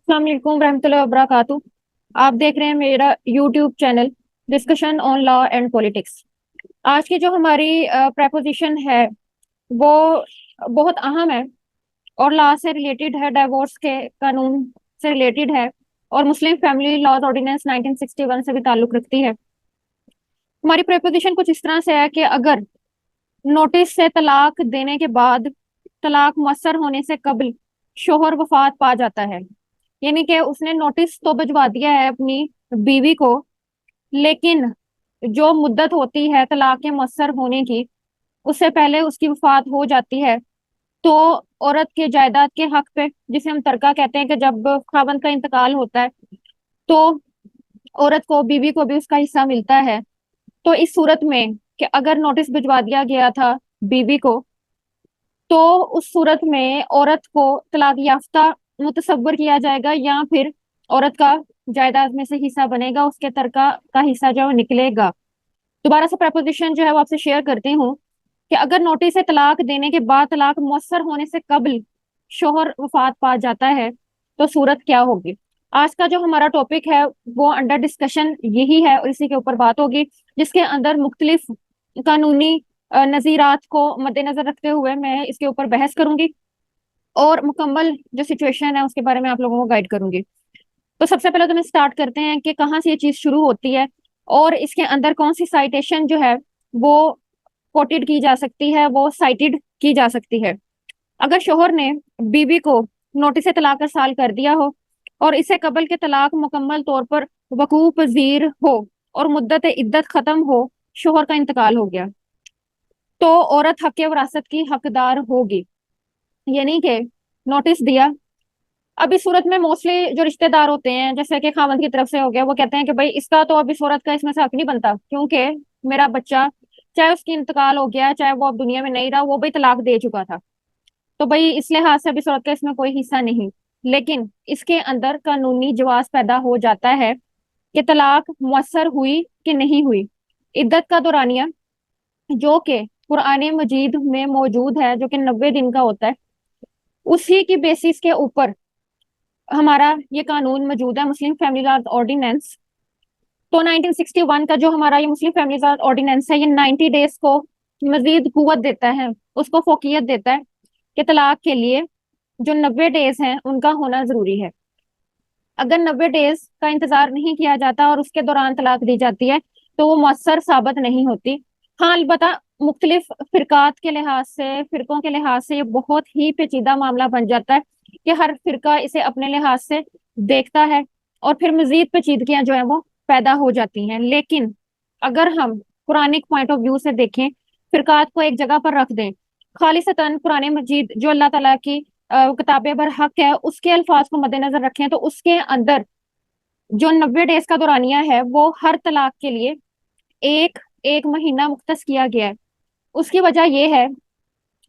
अस्सलाम वालेकुम रहमतुल्लाहि व बरकातुहू। आप देख रहे हैं मेरा YouTube channel discussion on law and politics. आज की जो हमारी प्रपोजिशन है वो बहुत अहम है और लॉ से रिलेटेड है, डाइवोर्स के कानून से रिलेटेड है और मुस्लिम फैमिली लॉज ऑर्डिनेंस 1961 से भी ताल्लुक रखती है। हमारी प्रपोजिशन कुछ इस तरह से है कि अगर नोटिस से तलाक देने के बाद तलाक मुअस्सर होने से कबल शोहर वफात पा जाता है, यानी कि उसने नोटिस तो भिजवा दिया है अपनी बीवी को, लेकिन जो मुद्दत होती है तलाक के मुअस्सर होने की उससे पहले उसकी वफात हो जाती है, तो औरत के जायदाद के हक पे, जिसे हम तरका कहते हैं कि जब खावंद का इंतकाल होता है तो औरत को, बीवी को भी उसका हिस्सा मिलता है। तो इस सूरत में कि अगर नोटिस भिजवा दिया गया था बीवी को, तो उस सूरत में औरत को तलाक याफ्ता मुतसव्वर किया जाएगा या फिर औरत का जायदाद में से हिस्सा बनेगा, उसके तरका का हिस्सा जो है वो निकलेगा। दोबारा से प्रपोजिशन जो है वो आपसे शेयर करती हूँ कि अगर नोटिस से तलाक देने के बाद तलाक मुअस्सर होने से कबल शोहर वफात पा जाता है तो सूरत क्या होगी। आज का जो हमारा टॉपिक है वो अंडर डिस्कशन यही है और इसी के ऊपर बात होगी, जिसके अंदर मुख्तलिफ कानूनी नजीरात को मद्देनजर रखते हुए मैं इसके ऊपर बहस करूंगी और मुकम्मल जो सिचुएशन है उसके बारे में आप लोगों को गाइड करूंगी। तो सबसे पहले तो हम स्टार्ट करते हैं कि कहाँ से ये चीज शुरू होती है और इसके अंदर कौन सी साइटेशन जो है वो कोटेड की जा सकती है, वो साइटेड की जा सकती है। अगर शोहर ने बीवी को नोटिस तलाक अरसाल कर दिया हो और इससे कबल के तलाक मुकम्मल तौर पर वकूफ पजीर हो और मुद्दत इद्दत खत्म हो, शोहर का इंतकाल हो गया, तो औरत हक वरासत की हकदार होगी। यानी कि नोटिस दिया, अब इस सूरत में मोस्टली जो रिश्तेदार होते हैं जैसे कि खामद की तरफ से हो गया, वो कहते हैं कि भाई इसका तो अब इस औरत का इसमें से हक नहीं बनता, क्योंकि मेरा बच्चा, चाहे उसकी इंतकाल हो गया चाहे वो अब दुनिया में नहीं रहा, वो भी तलाक दे चुका था, तो भाई इस लिहाज से अब इस औरत का इसमें कोई हिस्सा नहीं। लेकिन इसके अंदर कानूनी जवाब पैदा हो जाता है कि तलाक मुअस्सर हुई कि नहीं हुई। इद्दत का दौरानिया जो कि कुरान मजीद में मौजूद है, जो कि 90 दिन का होता है, उसी की बेसिस के ऊपर हमारा ये कानून मौजूद है, मुस्लिम फैमिली लॉ ऑर्डिनेंस। तो 1961 का जो हमारा ये मुस्लिम फैमिली लॉ ऑर्डिनेंस है, ये 90 डेज को मजीद कुव्वत देता है, उसको फोकियत देता है कि तलाक के लिए जो 90 डेज हैं उनका होना जरूरी है। अगर 90 डेज का इंतजार नहीं किया जाता और उसके दौरान तलाक दी जाती है तो वो मौसर साबित नहीं होती। हाँ, अलबत्ता मुख्तलिफ फिरकात के लिहाज से, फिरकों के लिहाज से ये बहुत ही पेचीदा मामला बन जाता है कि हर फिरका इसे अपने लिहाज से देखता है और फिर मजीद पेचीदगियां जो है वो पैदा हो जाती हैं। लेकिन अगर हम कुरानिक पॉइंट ऑफ व्यू से देखें, फिरकात को एक जगह पर रख दें, खालिसतन कुरान मजीद जो अल्लाह ताला की किताबे पर हक है उसके अल्फाज को मद्देनजर रखें, तो उसके अंदर जो 90 डेज का दौरानिया है वो हर तलाक के लिए एक एक महीना मुख्तस किया गया है। उसकी वजह यह है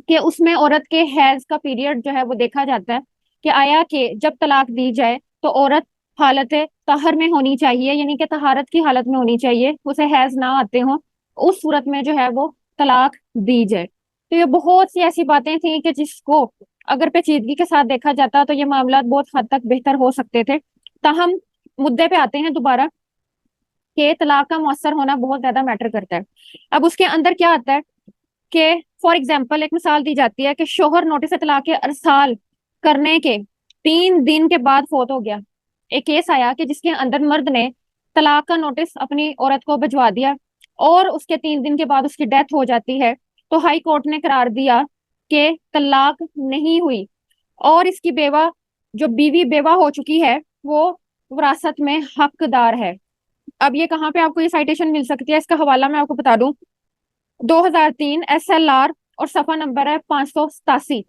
कि उसमें औरत के हैज का पीरियड जो है वो देखा जाता है कि आया कि जब तलाक दी जाए तो औरत हालत तहर में होनी चाहिए, यानी कि तहारत की हालत में होनी चाहिए, उसे हैज ना आते हो, उस सूरत में जो है वो तलाक दी जाए। तो ये बहुत सी ऐसी बातें थी कि जिसको अगर पेचीदगी के साथ देखा जाता तो ये मामला बहुत हद तक बेहतर हो सकते थे। ताहम मुद्दे पे आते हैं दोबारा कि तलाक का मौसर होना बहुत ज्यादा मैटर करता है। अब उसके अंदर क्या आता है कि फॉर एग्जाम्पल एक मिसाल दी जाती है कि शोहर नोटिस तलाक के अरसाल करने के 3 दिन के बाद फोत हो गया। एक केस आया कि जिसके अंदर मर्द ने तलाक का नोटिस अपनी औरत को भिजवा दिया और उसके 3 दिन के बाद उसकी डेथ हो जाती है, तो हाई कोर्ट ने करार दिया कि तलाक नहीं हुई और इसकी बेवा, जो बीवी बेवा हो चुकी है, वो विरासत में हकदार है। अब ये कहाँ पे आपको ये साइटेशन मिल सकती है, इसका हवाला मैं आपको बता दूं, 2003 SLR और सफा नंबर है 587,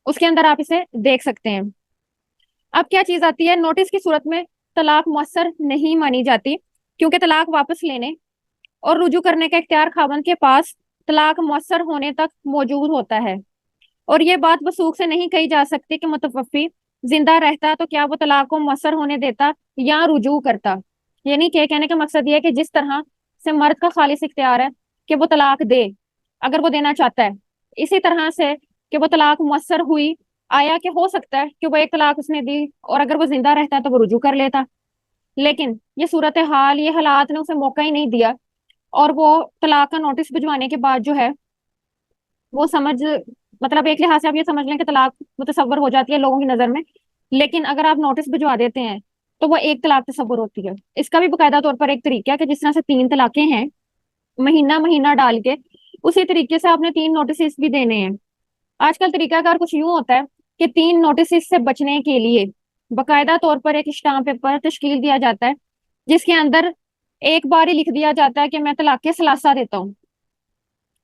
उसके अंदर आप इसे देख सकते हैं। अब क्या चीज आती है, नोटिस की सूरत में तलाक मुअस्सर नहीं मानी जाती, क्योंकि तलाक वापस लेने और रुजू करने का इख्तियार खावंद के पास तलाक मुअस्सर होने तक मौजूद होता है। और ये बात वसूख से नहीं कही जा सकती कि मुतवफ़्फ़ी जिंदा रहता तो क्या वो तलाक को मुअस्सर होने देता या रुजू करता। यानी कि कहने का मकसद ये है कि जिस तरह से मर्द का खालिस इख्तियार है कि वो तलाक दे अगर वो देना चाहता है, इसी तरह से कि वो तलाक मुअस्सर हुई आया कि हो सकता है कि वो एक तलाक उसने दी और अगर वो जिंदा रहता तो वो रुजू कर लेता, लेकिन ये सूरत हाल, ये हालात ने उसे मौका ही नहीं दिया और वो तलाक का नोटिस भिजवाने के बाद जो है वो समझ, मतलब एक लिहाज से आप ये समझ लें कि तलाक मुतसव्वर हो जाती है लोगों की नजर में, लेकिन अगर आप नोटिस भिजवा देते हैं तो वो एक तलाक तसव्वुर होती है। इसका भी बाकायदा तौर पर एक तरीका है कि जिस तरह से 3 तलाकें हैं महीना महीना डाल के, उसी तरीके से आपने 3 नोटिस भी देने हैं। आजकल तरीकाकार कुछ यूं होता है कि 3 नोटिस से बचने के लिए बाकायदा तौर पर एक स्टाम्प पेपर तश्कील दिया जाता है, जिसके अंदर एक बार ही लिख दिया जाता है कि मैं तलाक के सलासा देता हूँ।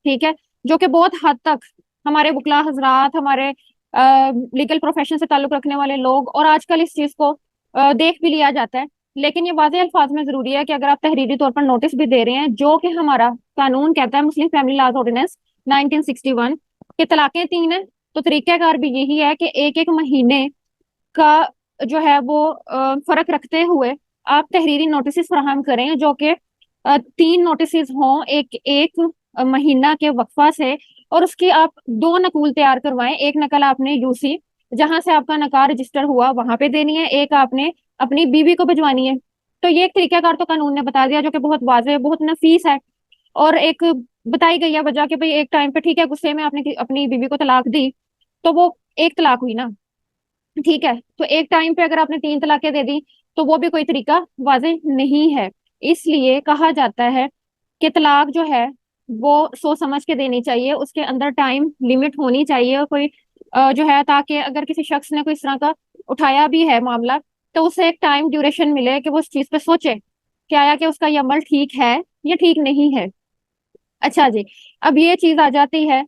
ठीक है, जो कि बहुत हद तक हमारे वकला हजरात, हमारे लीगल प्रोफेशन से ताल्लुक रखने वाले लोग और आजकल इस चीज को देख भी लिया जाता है। लेकिन ये वाज़ेह अल्फाज में जरूरी है कि अगर आप तहरीरी तौर पर नोटिस भी दे रहे हैं, जो कि हमारा कानून कहता है, मुस्लिम फैमिली लॉज ऑर्डिनेंस 1961, कि तलाकें 3 है, तो तरीकाकार भी यही है कि एक एक महीने का जो है वो फर्क रखते हुए आप तहरीरी नोटिस फराहम करें, जो कि 3 नोटिस हों एक एक महीना के वक्फा से, और उसकी आप 2 नकूल तैयार करवाएं। एक नकल आपने यूसी जहां से आपका नकार रजिस्टर हुआ वहां पे देनी है, एक आपने अपनी बीवी को भिजवानी है। तो ये एक तरीकाकार तो कानून ने बता दिया जो कि बहुत वाज़ेह, बहुत नफीस है। और एक बताई गई है वजह कि भाई एक टाइम पे ठीक है, गुस्से में आपने अपनी बीवी को तलाक दी तो वो एक तलाक हुई ना, ठीक है, तो एक टाइम पे अगर आपने 3 तलाकें दे दी तो वो भी कोई तरीका वाजे नहीं है। इसलिए कहा जाता है कि तलाक जो है वो सोच समझ के देनी चाहिए, उसके अंदर टाइम लिमिट होनी चाहिए कोई जो है, ताकि अगर किसी शख्स ने कोई इस तरह का उठाया भी है मामला तो उसे एक टाइम ड्यूरेशन मिले कि वो उस चीज पे सोचे कि आया कि उसका ये अमल ठीक है या ठीक नहीं है। अच्छा जी, अब ये चीज आ जाती है,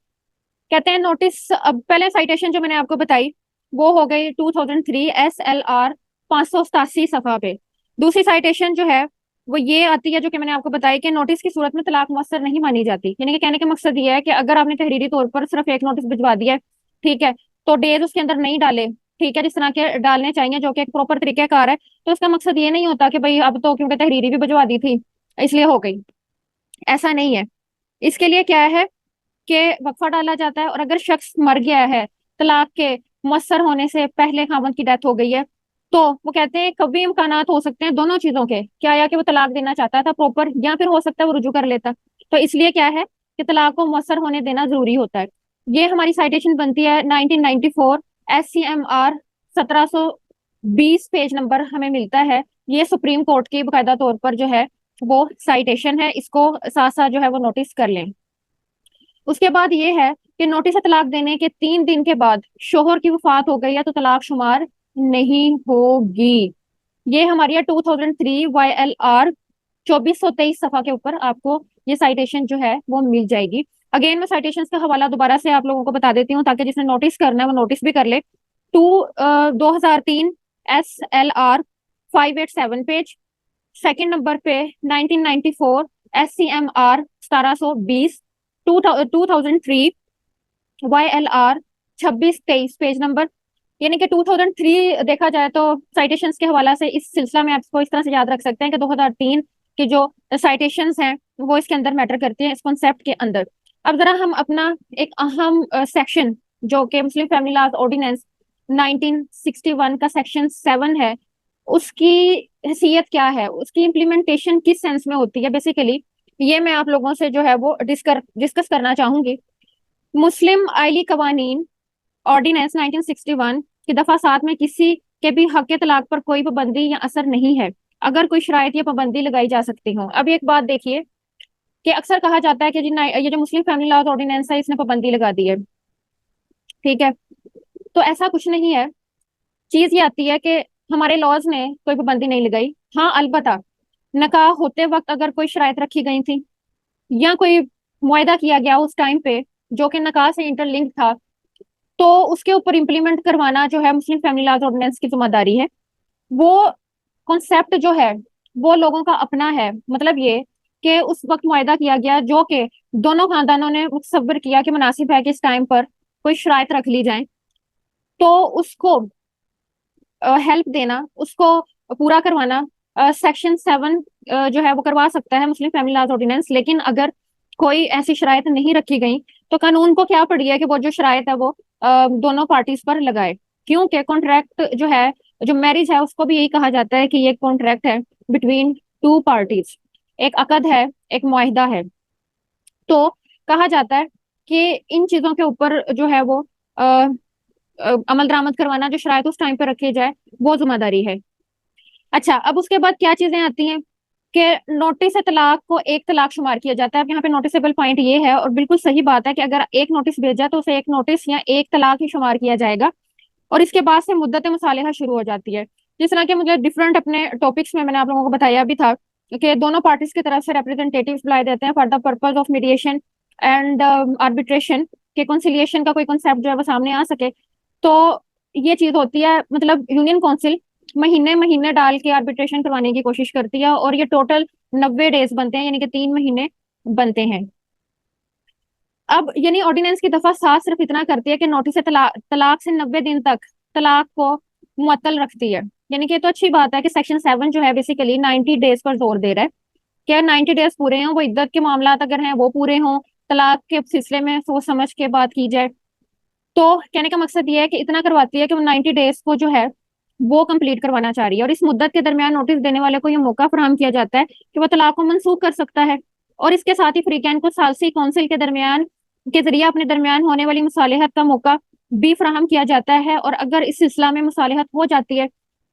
कहते हैं नोटिस। अब पहले साइटेशन जो मैंने आपको बताई वो हो गई 2003 SLR 587 सफा पे। दूसरी साइटेशन जो है वो ये आती है जो कि मैंने आपको बताई कि नोटिस की सूरत में तलाक मुअस्सर नहीं मानी जाती। यानी कि कहने का मकसद ये है कि अगर आपने तहरीरी तौर पर सिर्फ एक नोटिस भिजवा दिया है, ठीक है, तो डेज उसके अंदर नहीं डाले, ठीक है, जिस तरह के डालने चाहिए जो कि एक प्रॉपर तरीकेकार है, तो उसका मकसद ये नहीं होता कि भाई अब तो क्योंकि तहरीरी भी भिजवा दी थी इसलिए हो गई। ऐसा नहीं है। इसके लिए क्या है के वक्फा डाला जाता है, और अगर शख्स मर गया है, तलाक के मुअस्सर होने से पहले खामद की डेथ हो गई है, तो वो कहते हैं कभी इम्कानात हो सकते हैं दोनों चीजों के, क्या या कि वो तलाक देना चाहता था प्रॉपर, या फिर हो सकता है वो रुजू कर लेता। तो इसलिए क्या है कि तलाक को मुअस्सर होने देना जरूरी होता है। ये हमारी साइटेशन बनती है 1994 SCMR 1720 पेज नंबर हमें मिलता है। ये सुप्रीम कोर्ट की बाकायदा तौर पर जो है वो साइटेशन है, इसको साथ साथ जो है वो नोटिस कर लें। उसके बाद ये है कि नोटिस तलाक देने के 3 दिन के बाद शोहर की वफात हो गई है तो तलाक शुमार नहीं होगी। ये हमारी 2003 YLR 2423 सफा के ऊपर आपको ये साइटेशन जो है वो मिल जाएगी। अगेन मैं साइटेशन का हवाला दोबारा से आप लोगों को बता देती हूँ ताकि जिसने नोटिस करना है वो नोटिस भी कर ले। 2003 SLR 587 पेज, सेकंड नंबर पे 1994 SCMR 1720, 2003 YLR 2623 पेज नंबर। यानी कि 2003 देखा जाए तो साइटेशंस के हवाला से इस सिलसिला में आपको इस तरह से याद रख सकते हैं कि 2003 की जो साइटेशंस हैं वो इसके अंदर मैटर करती हैं इस कॉन्सेप्ट के अंदर। अब जरा हम अपना एक अहम सेक्शन जो कि मुस्लिम फैमिली लॉज ऑर्डिनेंस 1961 का सेक्शन 7 है, उसकी हैसियत क्या है, उसकी इम्प्लीमेंटेशन किस सेंस में होती है, बेसिकली ये मैं आप लोगों से जो है वो डिस्कस करना चाहूंगी। मुस्लिम आइली कवानीन ऑर्डिनेंस 1961 की दफा 7 में किसी के भी हक तलाक पर कोई पाबंदी या असर नहीं है अगर कोई शराइत या पाबंदी लगाई जा सकती हो। अब एक बात देखिए कि अक्सर कहा जाता है कि जी ये जो मुस्लिम फैमिली लॉज ऑर्डिनेंस है इसने पाबंदी लगा दी है, ठीक है, तो ऐसा कुछ नहीं है। चीज ये आती है कि हमारे लॉज ने कोई पाबंदी नहीं लगाई। हाँ अलबत्ता नकाह होते वक्त अगर कोई शराइत रखी गई थी या कोई मुआयदा किया गया उस टाइम पे जो कि नकाह से इंटरलिंक था, तो उसके ऊपर इम्प्लीमेंट करवाना जो है मुस्लिम फैमिली लॉज ऑर्डिनेंस की जिम्मेदारी है। वो कॉन्सेप्ट जो है वो लोगों का अपना है, मतलब ये कि उस वक्त मुआयदा किया गया जो कि दोनों खानदानों ने मुतसव्वर किया कि मुनासिब है कि इस टाइम पर कोई शराइत रख ली जाए, तो उसको हेल्प देना, उसको पूरा करवाना सेक्शन 7 जो है वो करवा सकता है मुस्लिम फैमिली लॉज ऑर्डिनेंस। लेकिन अगर कोई ऐसी शराइत नहीं रखी गई तो कानून को क्या पड़ी है कि वो जो शराइत है वो दोनों पार्टीज पर लगाए, क्योंकि कॉन्ट्रैक्ट जो है, जो मैरिज है, उसको भी यही कहा जाता है कि ये कॉन्ट्रैक्ट है बिटवीन टू पार्टीज, एक अकद है, एक मुआहिदा है। तो कहा जाता है कि इन चीजों के ऊपर जो है वो अमल दरामद करवाना, जो शराइत उस टाइम पे रखी जाए, वो जिम्मेदारी है। अच्छा, अब उसके बाद क्या चीजें आती हैं कि नोटिस तलाक को एक तलाक शुमार किया जाता है। अब यहाँ पे नोटिसेबल पॉइंट ये है, और बिल्कुल सही बात है, कि अगर एक नोटिस भेजा तो उसे एक नोटिस या एक तलाक ही शुमार किया जाएगा, और इसके बाद से मुद्दत मुसालिहा शुरू हो जाती है। जिस तरह के मुझे डिफरेंट अपने टॉपिक्स में मैंने आप लोगों को बताया भी था कि दोनों पार्टीज की तरफ से रिप्रेजेंटेटिव्स बुलाए जाते हैं for the purpose of mediation and arbitration, के कंसिलिएशन का कोई कंसेप्ट जो है वो सामने आ सके। तो ये चीज होती है, मतलब यूनियन काउंसिल महीने महीने डाल के आर्बिट्रेशन करवाने की कोशिश करती है, और ये टोटल 90 डेज बनते हैं, यानी कि 3 महीने बनते हैं। अब यानी ऑर्डिनेंस की दफा 7 सिर्फ इतना करती है कि नोटिस तलाक से 90 दिन तक तलाक को मुअत्तल रखती है। यानी कि ये तो अच्छी बात है कि सेक्शन 7 जो है बेसिकली 90 डेज पर जोर दे रहा है कि 90 डेज पूरे हों, वो इद्दत के मामला अगर हैं वो पूरे हों, तलाक के सिलसिले में सोच समझ के बात की जाए। तो कहने का मकसद ये है कि इतना करवाती है कि वो 90 डेज को जो है वो कंप्लीट करवाना चाह रही है, और इस मुद्दत के दरमियान नोटिस देने वाले को ये मौका फराहम किया जाता है कि वो तलाक को मनसूख कर सकता है। और इसके साथ ही फ्रीकैन को सालसी काउंसिल के दरमियान के जरिए अपने दरमियान होने वाली मुसालिहत का मौका भी फराहम किया जाता है, और अगर इस सिलसिला में मुसालिहत हो जाती है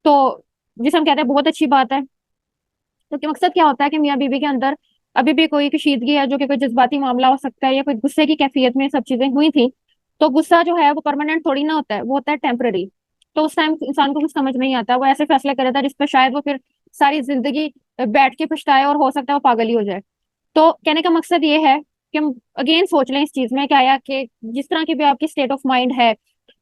तो जिसे हम कहते हैं बहुत अच्छी बात है। तो क्या मकसद क्या होता है कि मियाँ बीवी के अंदर अभी भी कोई कशीदगी है, जो कि कोई जज्बाती मामला हो सकता है, या कोई गुस्से की कैफियत में सब चीजें हुई थी। तो गुस्सा जो है वो परमानेंट थोड़ी ना होता है, वो होता है टेम्पररी। तो उस टाइम इंसान को कुछ समझ नहीं आता, वो ऐसे फैसले कर रहा था जिस पर शायद वो फिर सारी जिंदगी बैठ के पछताए, और हो सकता है वो पागल ही हो जाए। तो कहने का मकसद ये है कि हम अगेन सोच लें इस चीज में, क्या आया कि जिस तरह की भी आपकी स्टेट ऑफ माइंड है,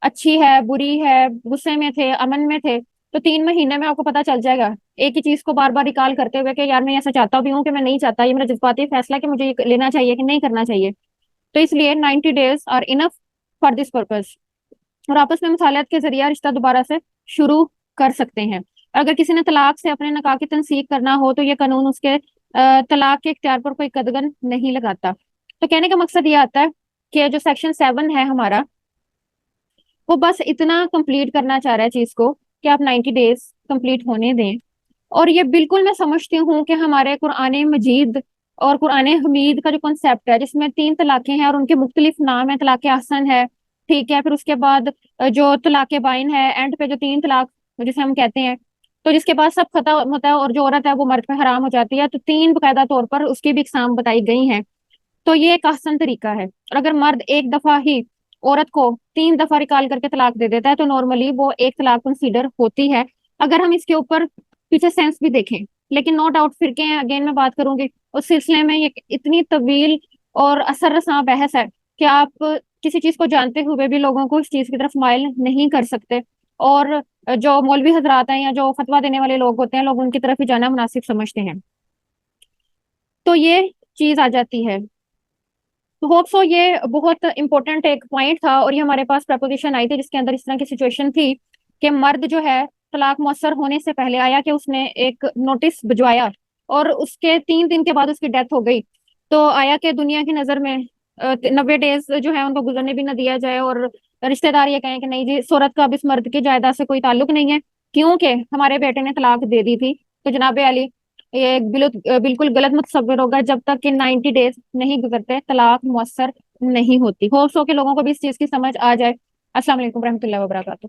अच्छी है, बुरी है, गुस्से में थे, अमन में थे, तो 3 महीने में आपको पता चल जाएगा, एक ही चीज को बार बार रिकॉल करते हुए कि यार मैं ऐसा चाहता भी हूँ कि मैं नहीं चाहता, ये मेरा जज्बाती फैसला है कि मुझे ये लेना चाहिए कि नहीं करना चाहिए। तो इसलिए 90 days are enough for this purpose, और आपस में मुसालहत के जरिए रिश्ता दोबारा से शुरू कर सकते हैं। अगर किसी ने तलाक से अपने निकाह की तनसीक करना हो तो ये कानून उसके तलाक के इख्तियार पर कोई कदगन नहीं लगाता। तो कहने का मकसद ये आता है कि जो सेक्शन 7 है हमारा, वो बस इतना कंप्लीट करना चाह रहा है चीज को कि आप 90 डेज कंप्लीट होने दें। और ये बिल्कुल मैं समझती हूँ कि हमारे कुरान मजीद और कुरान हमीद का जो कॉन्सेप्ट है, जिसमें 3 तलाकें हैं और उनके मुख्तलिफ नाम है, तलाक हसन है, ठीक है, फिर उसके बाद जो तलाक बाइन है, एंड पे जो 3 तलाक जिसे हम कहते हैं, तो जिसके बाद सब खत्म होता है और जो औरत है वो मर्द पे हराम हो जाती है, तो 3 बाकायदा तौर पर उसकी भी इकसाम बताई गई हैं। तो ये एक आसान तरीका है, और अगर मर्द एक दफा ही औरत को 3 दफा रिकॉल करके तलाक दे देता है तो नॉर्मली वो एक तलाक कंसीडर होती है, अगर हम इसके ऊपर पीछे सेंस भी देखें। लेकिन नो डाउट फिर के हैं, अगेन मैं बात करूंगी उस सिलसिले में, ये इतनी तवील और असर रसा बहस है कि आप किसी चीज को जानते हुए भी लोगों को इस चीज की तरफ माइल नहीं कर सकते, और जो मौलवी हजरात हैं या जो फतवा देने वाले लोग होते हैं, लोग उनकी तरफ ही जाना मुनासिब समझते हैं। तो ये चीज आ जाती है। तो होप सो ये बहुत इंपॉर्टेंट एक पॉइंट था, और ये हमारे पास प्रपोजिशन आई थी जिसके अंदर इस तरह की सिचुएशन थी कि मर्द जो है तलाक मौसर होने से पहले आया कि उसने एक नोटिस भिजवाया, और उसके 3 दिन के बाद उसकी डेथ हो गई। तो आया कि दुनिया की नजर में 90 डेज जो है उनको गुजरने भी ना दिया जाए, और रिश्तेदार ये कहें कि नहीं जी, इस औरत का अब इस मर्द की जायदाद से कोई ताल्लुक नहीं है, क्योंकि हमारे बेटे ने तलाक दे दी थी। तो जनाबे अली, ये बिल्कुल गलत मुतसव्विर होगा, जब तक कि 90 डेज नहीं गुजरते तलाक मुअस्सर नहीं होती। होप सो के लोगों को भी इस चीज की समझ आ जाए। अस्सलाम वालेकुम रहमतुल्लाहि व बरकातहू।